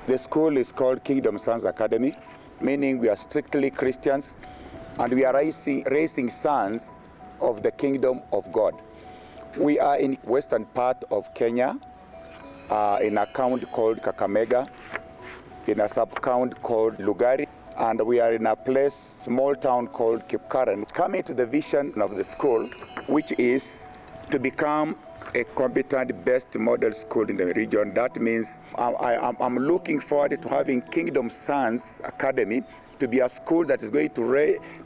The school is called Kingdomsons Academy, meaning we are strictly Christians and we are raising sons of the kingdom of God. We are in western part of Kenya, in a county called Kakamega, in a sub-county called Lugari, and we are in a small town called Kipkaren. Coming to the vision of the school, which is to become a competent best model school in the region. That means I'm looking forward to having Kingdomsons Academy to be a school that is going to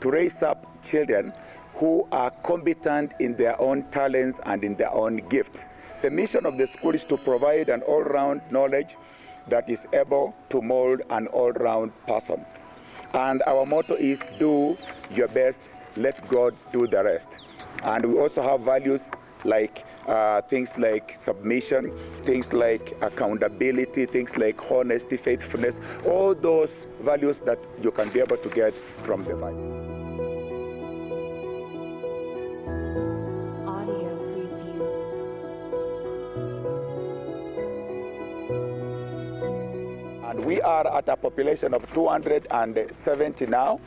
raise up children who are competent in their own talents and in their own gifts. The mission of the school is to provide an all-round knowledge that is able to mold an all-round person. And our motto is do your best, let God do the rest. And we also have values like things like submission, things like accountability, things like honesty, faithfulness, all those values that you can be able to get from the Bible. Audio review. And we are at a population of 270 now,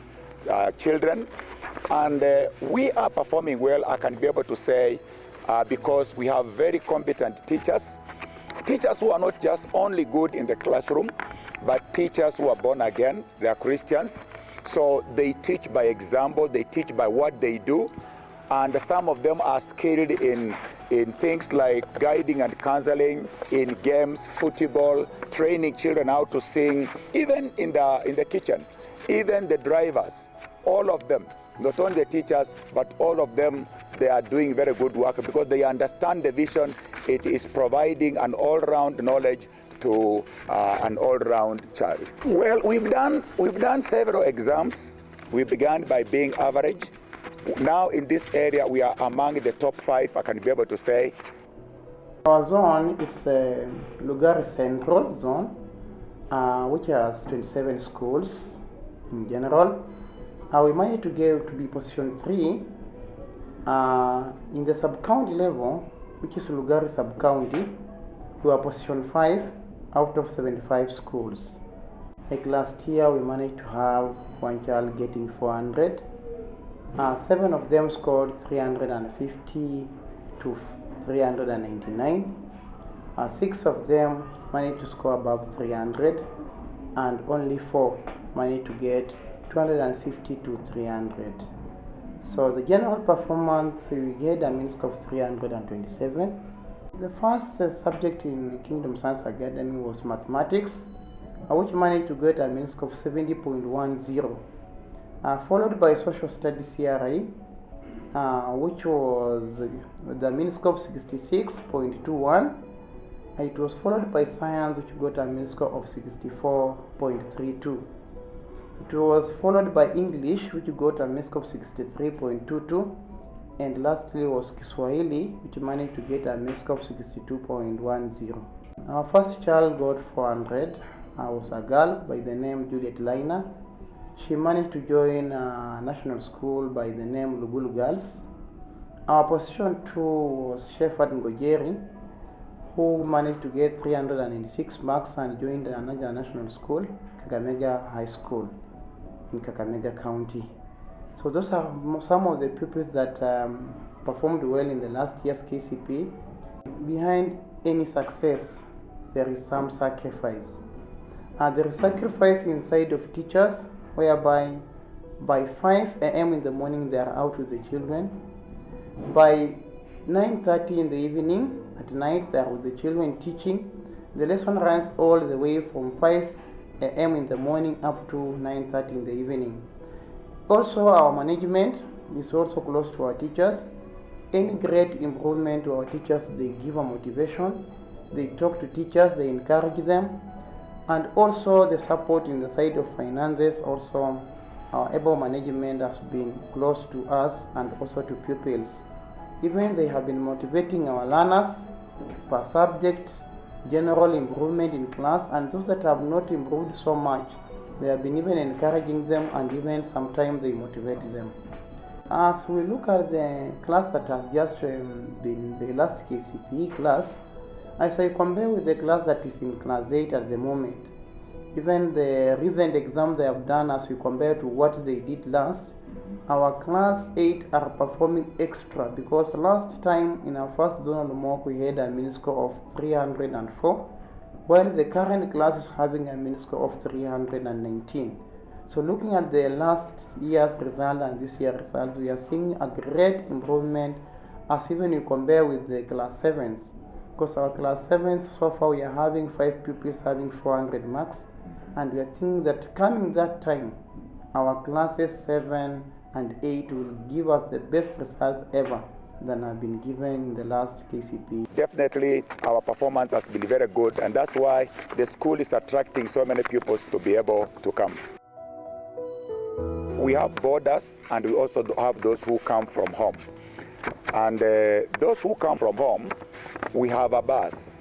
children, and we are performing well, I can be able to say, because we have very competent teachers who are not just only good in the classroom, but teachers who are born again, they are Christians. So they teach by example, they teach by what they do, and some of them are skilled in things like guiding and counseling, in games, football, training children how to sing, even in the kitchen, even the drivers, all of them. Not only the teachers, but all of them, they are doing very good work because they understand the vision. It is providing an all-round knowledge to an all-round child. Well, we've done several exams. We began by being average. Now in this area, we are among the top 5, I can be able to say. Our zone is Lugari Central Zone, which has 27 schools in general. We managed to get to be position 3 in the sub-county level, which is Lugari sub-county. We are position 5 out of 75 schools. Like last year, we managed to have one child getting 400. 7 of them scored 350 to 399. 6 of them managed to score above 300, and only 4 managed to get 250 to 300. So the general performance, we get a mean score of 327. The first subject in Kingdomsons Academy was mathematics, which managed to get a mean score of 70.10, followed by social studies CRI, which was the mean score of 66.21. It was followed by science, which got a mean score of 64.32. It was followed by English, which got a mean score of 63.22, and lastly was Kiswahili, which managed to get a mean score of 62.10. Our first child got 400. Was a girl by the name Juliet Lina. She managed to join a national school by the name Lugulu Girls. Our position 2 was Shepherd Ngojeri, who managed to get 386 marks and joined another national school, Kakamega High School in Kakamega County. So those are some of the pupils that performed well in the last year's KCP. Behind any success, there is some sacrifice. There is sacrifice inside of teachers, whereby by 5 a.m. in the morning they are out with the children. By 9:30 in the evening, at night they are with the children teaching. The lesson runs all the way from 5 a.m. in the morning up to 9:30 in the evening. Also, our management is also close to our teachers. Any great improvement to our teachers, they give a motivation. They talk to teachers, they encourage them. And also the support in the side of finances, also our able management has been close to us and also to pupils. Even they have been motivating our learners per subject, general improvement in class, and those that have not improved so much, they have been even encouraging them, and even sometimes they motivate them. As we look at the class that has just been the last KCPE class, as I compare with the class that is in class 8 at the moment, Even the recent exam they have done, as we compare to what they did last, our class 8 are performing extra, because last time in our first zonal mock we had a mean score of 304, while the current class is having a mean score of 319. So looking at the last year's result and this year's results, we are seeing a great improvement as even you compare with the class 7s. Because our class 7s, so far we are having 5 pupils having 400 marks, and we are thinking that coming that time, our classes 7 and 8 will give us the best results ever than have been given in the last KCP. Definitely our performance has been very good, and that's why the school is attracting so many pupils to be able to come. We have boarders and we also have those who come from home. And those who come from home, we have a bus.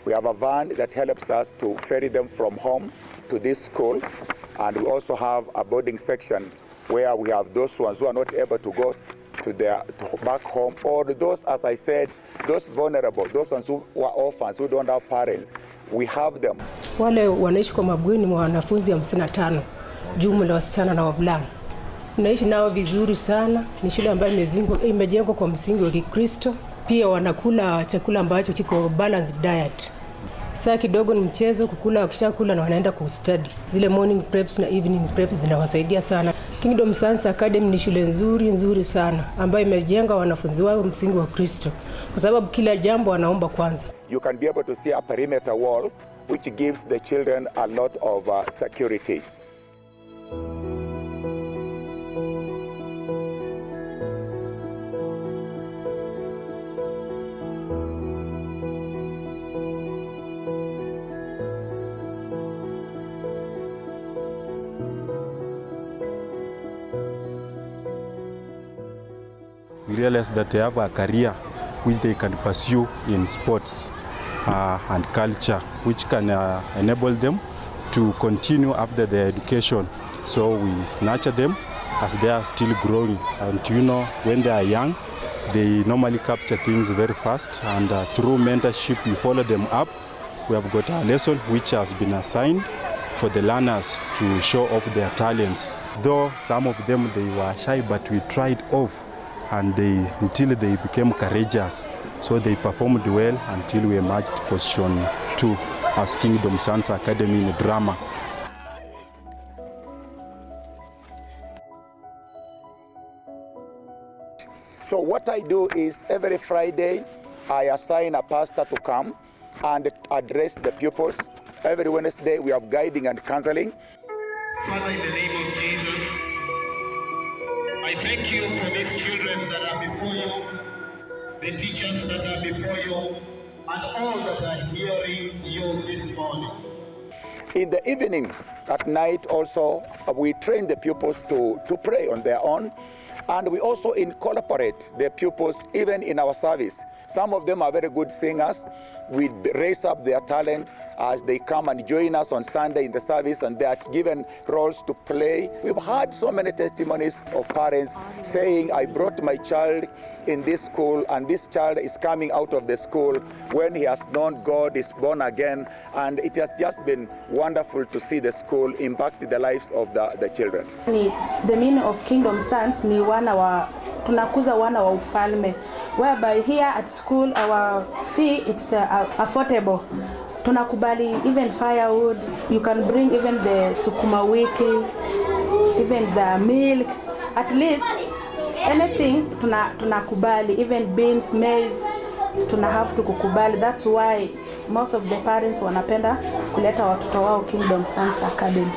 We have a van that helps us to ferry them from home to this school. And we also have a boarding section where we have those ones who are not able to go to back home, or those, as I said, those vulnerable, those ones who are orphans, who don't have parents. We have them. Wale wanaishi kwa mabweni mwa wanafunzi 55 jumla wasichana na wavulana. Tunaishi nao vizuri sana. Ni shule ambayo imejengwa kwa msingi wa Kikristo. Pia wanakula chakula ambacho kiko balanced diet. Saa kidogo ni mchezo, kukula, wakishakula na wanaenda kustudy. Zile morning preps na evening preps zinawasaidia sana. Kingdomsons Academy ni shule nzuri sana ambayo imejenga wanafunzi wao msingi wa Kristo. Kwa sababu kila jambo wanaomba kwanza. You can be able to see a perimeter wall which gives the children a lot of security. We realize that they have a career which they can pursue in sports and culture, which can enable them to continue after their education. So we nurture them as they are still growing. And when they are young, they normally capture things very fast. And through mentorship, we follow them up. We have got a lesson which has been assigned for the learners to show off their talents. Though some of them, they were shy, but we tried off. And until they became courageous. So they performed well until we emerged position 2 as Kingdomsons Academy in drama. So what I do is every Friday I assign a pastor to come and address the pupils. Every Wednesday we have guiding and counseling. Father, in the name of Jesus, I thank you for these children that are before you, the teachers that are before you, and all that are hearing you this morning. In the evening, at night also, we train the pupils to pray on their own, and we also incorporate the pupils even in our service. Some of them are very good singers. We raise up their talent as they come and join us on Sunday in the service, and they are given roles to play. We've had so many testimonies of parents saying, I brought my child in this school, and this child is coming out of the school when he has known God, is born again, and it has just been wonderful to see the school impact the lives of the children. The meaning of Kingdomsons ni tunakuza wana wa ufalme, whereby here at school our fee it's affordable. Tunakubali even firewood, you can bring even the sukuma wiki, even the milk, at least anything tunakubali, even beans, maize, have to kukubali. That's why most of the parents wanapenda kuleta watoto wao Kingdomsons Academy.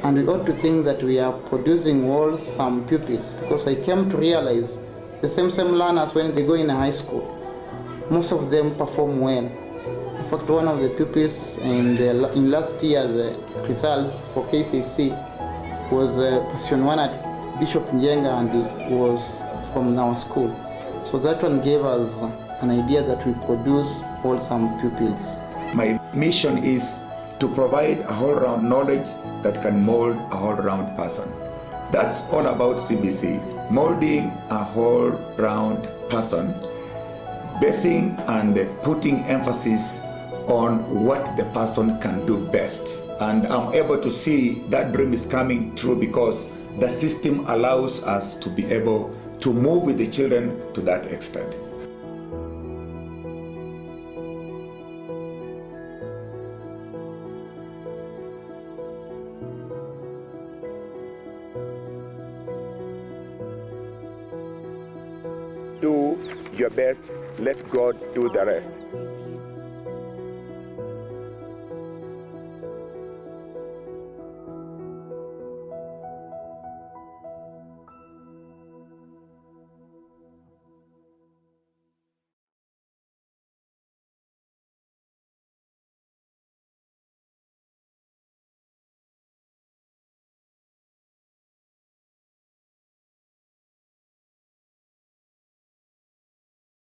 And we ought to think that we are producing some pupils, because I came to realize the same learners when they go in high school, most of them perform well. In fact, one of the pupils in last year's results for KCC was position 1 at Bishop Njenga, and was from our school. So that one gave us an idea that we produce wholesome pupils. My mission is to provide a whole-round knowledge that can mold a whole-round person. That's all about CBC, molding a whole-round person, basing and putting emphasis on what the person can do best. And I'm able to see that dream is coming true because the system allows us to be able to move with the children to that extent. Do your best, let God do the rest.